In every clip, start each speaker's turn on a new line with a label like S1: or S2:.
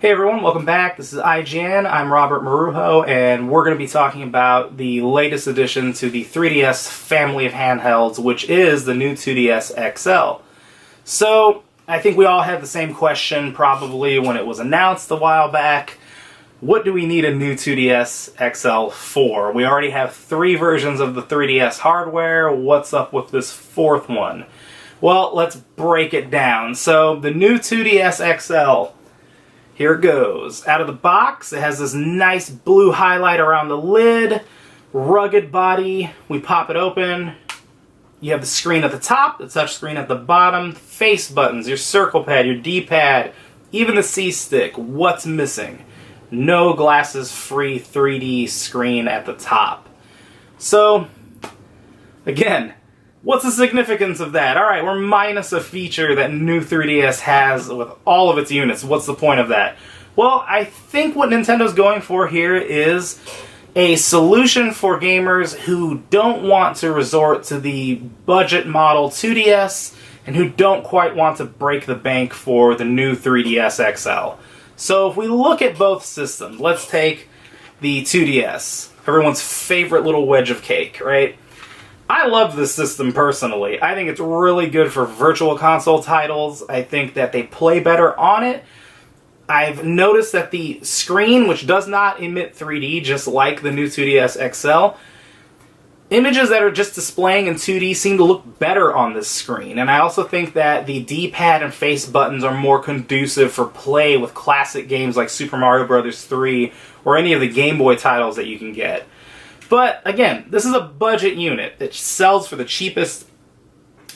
S1: Hey everyone, welcome back. This is IGN. I'm Robert Marujo, and we're going to be talking about the latest addition to the 3DS family of handhelds, which is the new 2DS XL. So, I think we all had the same question probably when it was announced a while back. What do we need a new 2DS XL for? We already have 3 versions of the 3DS hardware. What's up with this 4th one? Well, let's break it down. So, the new 2DS XL, here it goes. Out of the box, it has this nice blue highlight around the lid, rugged body. We pop it open. You have the screen at the top, the touch screen at the bottom, face buttons, your circle pad, your D-pad, even the C-stick. What's missing? No glasses-free 3D screen at the top. So, again, what's the significance of that? Alright, we're minus a feature that new 3DS has with all of its units. What's the point of that? Well, I think what Nintendo's going for here is a solution for gamers who don't want to resort to the budget model 2DS and who don't quite want to break the bank for the new 3DS XL. So if we look at both systems, let's take the 2DS, everyone's favorite little wedge of cake, right? I love this system personally. I think it's really good for virtual console titles. I think that they play better on it. I've noticed that the screen, which does not emit 3D, just like the new 2DS XL, images that are just displaying in 2D seem to look better on this screen. And I also think that the D-pad and face buttons are more conducive for play with classic games like Super Mario Bros. 3 or any of the Game Boy titles that you can get. But, again, this is a budget unit that sells for the cheapest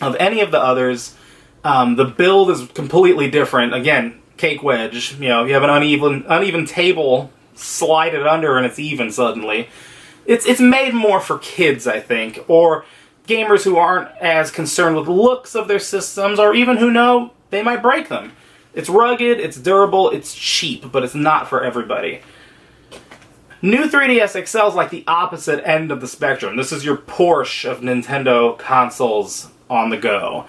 S1: of any of the others. The build is completely different. Again, cake wedge. You know, you have an uneven table, slide it under, and it's even suddenly. It's made more for kids, I think, or gamers who aren't as concerned with the looks of their systems, or even who know they might break them. It's rugged, it's durable, it's cheap, but it's not for everybody. New 3DS XL is like the opposite end of the spectrum. This is your Porsche of Nintendo consoles on the go.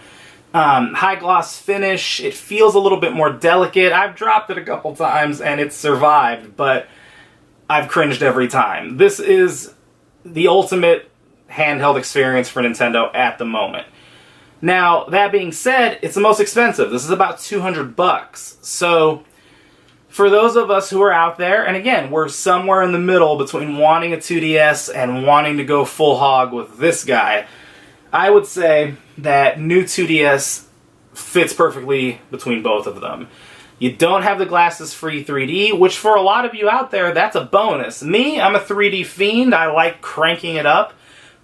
S1: High gloss finish, it feels a little bit more delicate. I've dropped it a couple times and it's survived, but I've cringed every time. This is the ultimate handheld experience for Nintendo at the moment. Now, that being said, it's the most expensive. This is about $200. So, for those of us who are out there, and again, we're somewhere in the middle between wanting a 2DS and wanting to go full hog with this guy, I would say that new 2DS fits perfectly between both of them. You don't have the glasses-free 3D, which for a lot of you out there, that's a bonus. Me, I'm a 3D fiend. I like cranking it up.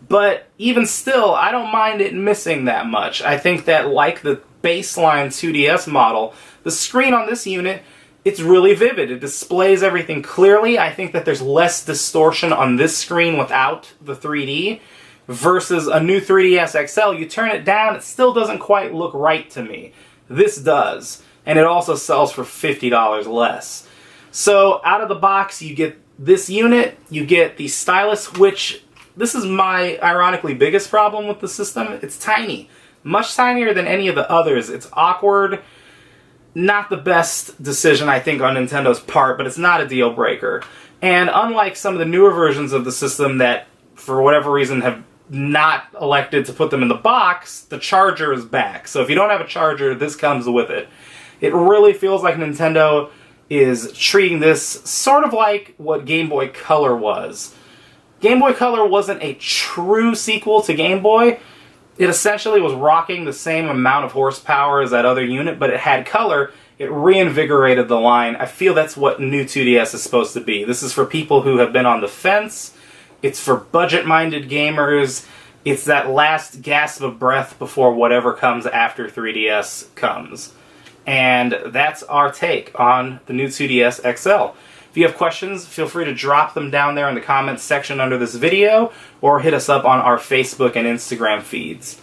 S1: But even still, I don't mind it missing that much. I think that, like the baseline 2DS model, the screen on this unit, it's really vivid. It displays everything clearly. I think that there's less distortion on this screen without the 3D versus a new 3DS XL. You turn it down, it still doesn't quite look right to me. This does. And it also sells for $50 less. So, out of the box, you get this unit, you get the stylus, which, this is my, ironically, biggest problem with the system. It's tiny. Much tinier than any of the others. It's awkward. Not the best decision, I think, on Nintendo's part, but it's not a deal breaker. And unlike some of the newer versions of the system that, for whatever reason, have not elected to put them in the box, the charger is back. So if you don't have a charger, this comes with it. It really feels like Nintendo is treating this sort of like what Game Boy Color was. Game Boy Color wasn't a true sequel to Game Boy. It essentially was rocking the same amount of horsepower as that other unit, but it had color. It reinvigorated the line. I feel that's what new 2DS is supposed to be. This is for people who have been on the fence. It's for budget-minded gamers. It's that last gasp of breath before whatever comes after 3DS comes. And that's our take on the new 2DS XL. If you have questions, feel free to drop them down there in the comments section under this video, or hit us up on our Facebook and Instagram feeds.